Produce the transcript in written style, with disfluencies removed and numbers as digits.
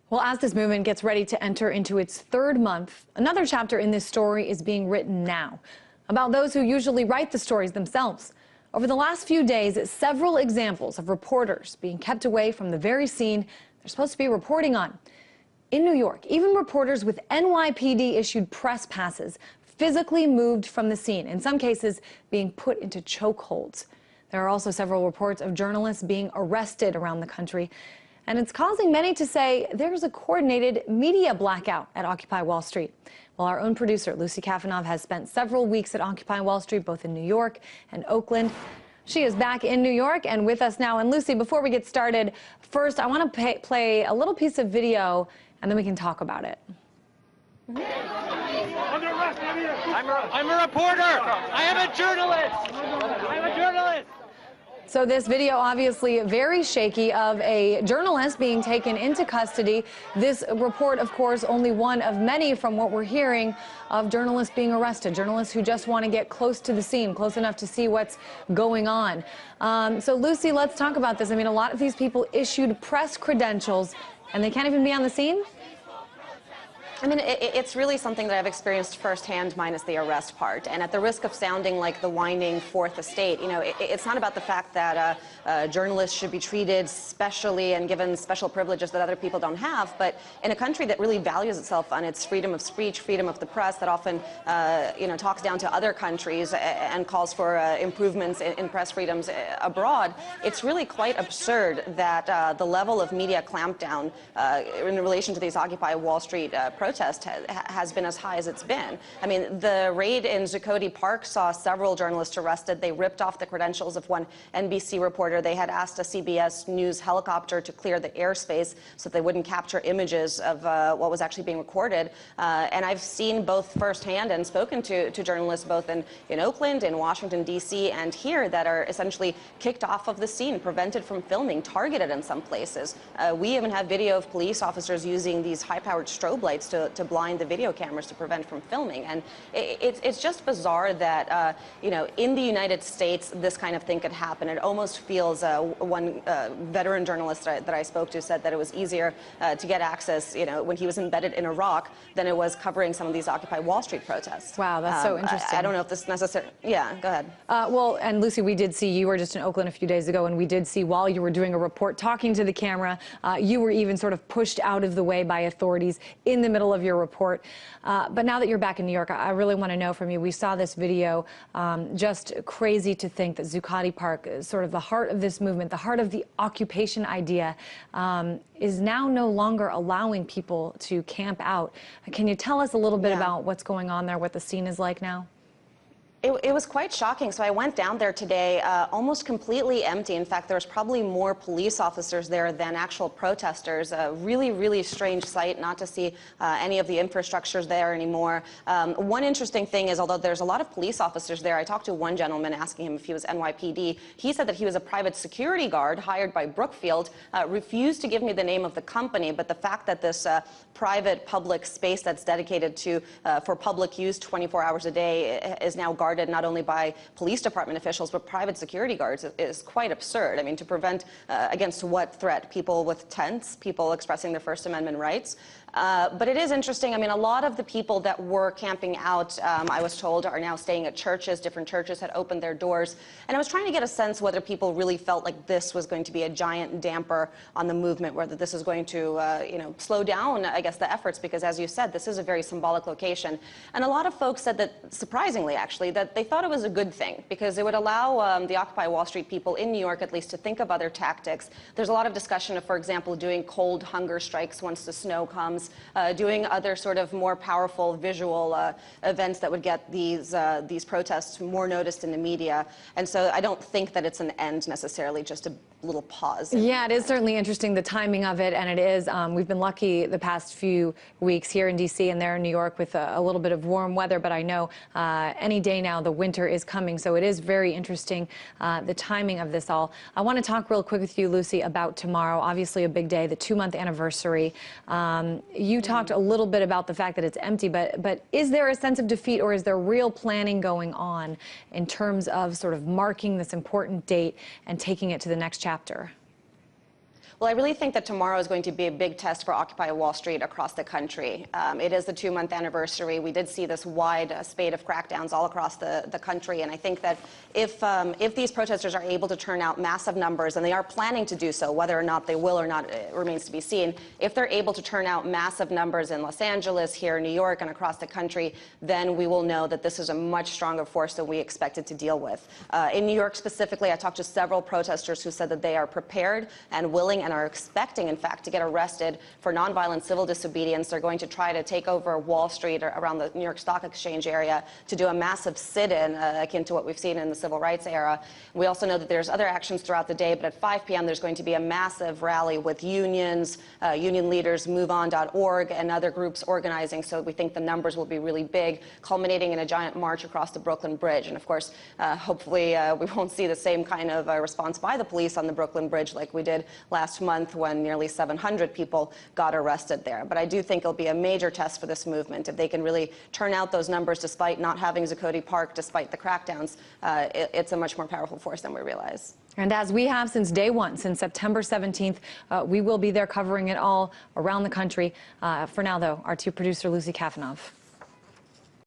Well, as this movement gets ready to enter into its third month, another chapter in this story is being written now about those who usually write the stories themselves. Over the last few days, several examples of reporters being kept away from the very scene they're supposed to be reporting on. In New York, even reporters with NYPD-issued press passes physically moved from the scene, in some cases being put into chokeholds. There are also several reports of journalists being arrested around the country. And it's causing many to say there's a coordinated media blackout at Occupy Wall Street. Well, our own producer, Lucy Kafanov, has spent several weeks at Occupy Wall Street, both in New York and Oakland. She is back in New York and with us now. And Lucy, before we get started, first, I want to play a little piece of video, and then we can talk about it. I'm a reporter. I am a journalist. I'm a journalist. So this video, obviously very shaky, of a journalist being taken into custody. This report, of course, only one of many from what we're hearing of journalists being arrested, journalists who just want to get close to the scene, close enough to see what's going on. So, Lucy, let's talk about this. I mean, a lot of these people issued press credentials, and they can't even be on the scene? I mean, it's really something that I've experienced firsthand, minus the arrest part. And at the risk of sounding like the whining fourth estate, you know, it's not about the fact that journalists should be treated specially and given special privileges that other people don't have. But in a country that really values itself on its freedom of speech, freedom of the press, that often, you know, talks down to other countries and calls for improvements in press freedoms abroad, it's really quite absurd that the level of media clampdown in relation to these Occupy Wall Street protest has been as high as it's been. I mean, the raid in Zuccotti Park saw several journalists arrested. They ripped off the credentials of one NBC reporter. They had asked a CBS News helicopter to clear the airspace so that they wouldn't capture images of what was actually being recorded. And I've seen both firsthand and spoken to journalists both in Oakland, in Washington, D.C., and here that are essentially kicked off of the scene, prevented from filming, targeted in some places. We even have video of police officers using these high-powered strobe lights to blind the video cameras to prevent from filming. And it's just bizarre that, you know, in the United States, this kind of thing could happen. It almost feels, one veteran journalist that I spoke to said that it was easier to get access, you know, when he was embedded in Iraq than it was covering some of these Occupy Wall Street protests. Wow, that's so interesting. I don't know if this is necessary. Yeah, go ahead. Well, and Lucy, we did see, you were just in Oakland a few days ago, and we did see while you were doing a report, talking to the camera, you were even sort of pushed out of the way by authorities in the middle of your report. But now that you're back in New York, I really want to know from you. We saw this video, just crazy to think that Zuccotti Park, sort of the heart of this movement, the heart of the occupation idea, is now no longer allowing people to camp out. Can you tell us a little bit about what's going on there, what the scene is like now? It was quite shocking. So I went down there today, almost completely empty. In fact, there was probably more police officers there than actual protesters. A really, really strange sight not to see any of the infrastructures there anymore. One interesting thing is, although there's a lot of police officers there, I talked to one gentleman asking him if he was NYPD. He said that he was a private security guard hired by Brookfield, refused to give me the name of the company, but the fact that this private public space that's dedicated to for public use 24 hours a day is now guarded not only by police department officials but private security guards is quite absurd. I mean, to prevent against what threat? People with tents, people expressing their First Amendment rights. But it is interesting. I mean, a lot of the people that were camping out, I was told, are now staying at churches. Different churches had opened their doors. And I was trying to get a sense whether people really felt like this was going to be a giant damper on the movement, whether this is going to, you know, slow down, I guess, the efforts, because, as you said, this is a very symbolic location. And a lot of folks said that, surprisingly, actually, that they thought it was a good thing, because it would allow the Occupy Wall Street people in New York, at least, to think of other tactics. There's a lot of discussion of, for example, doing cold hunger strikes once the snow comes, doing other sort of more powerful visual events that would get these protests more noticed in the media. And so I don't think that it's an end necessarily, just a little pause. Yeah, it is certainly interesting, the timing of it, and it is. We've been lucky the past few weeks here in D.C. and there in New York with a little bit of warm weather, but I know any day now the winter is coming, so it is very interesting, the timing of this all. I want to talk real quick with you, Lucy, about tomorrow. Obviously a big day, the 2-month anniversary. You talked a little bit about the fact that it's empty, but is there a sense of defeat, or is there real planning going on in terms of sort of marking this important date and taking it to the next chapter? Well, I really think that tomorrow is going to be a big test for Occupy Wall Street across the country. It is the 2-month anniversary. We did see this wide spate of crackdowns all across the country, and I think that if these protesters are able to turn out massive numbers, and they are planning to do so, whether or not they will or not remains to be seen, if they're able to turn out massive numbers in Los Angeles, here in New York, and across the country, then we will know that this is a much stronger force than we expected to deal with. In New York specifically, I talked to several protesters who said that they are prepared and willing and are expecting, in fact, to get arrested for nonviolent civil disobedience. They're going to try to take over Wall Street or around the New York Stock Exchange area to do a massive sit-in akin to what we've seen in the civil rights era. We also know that there's other actions throughout the day, but at 5 p.m. there's going to be a massive rally with unions, union leaders, MoveOn.org, and other groups organizing. So we think the numbers will be really big, culminating in a giant march across the Brooklyn Bridge. And of course, hopefully we won't see the same kind of response by the police on the Brooklyn Bridge like we did last month when nearly 700 people got arrested there. But I do think it'll be a major test for this movement. If they can really turn out those numbers despite not having Zuccotti Park, despite the crackdowns, it's a much more powerful force than we realize. And as we have since day one, since September 17th, we will be there covering it all around the country. For now, though, our producer, Lucy Kafanov.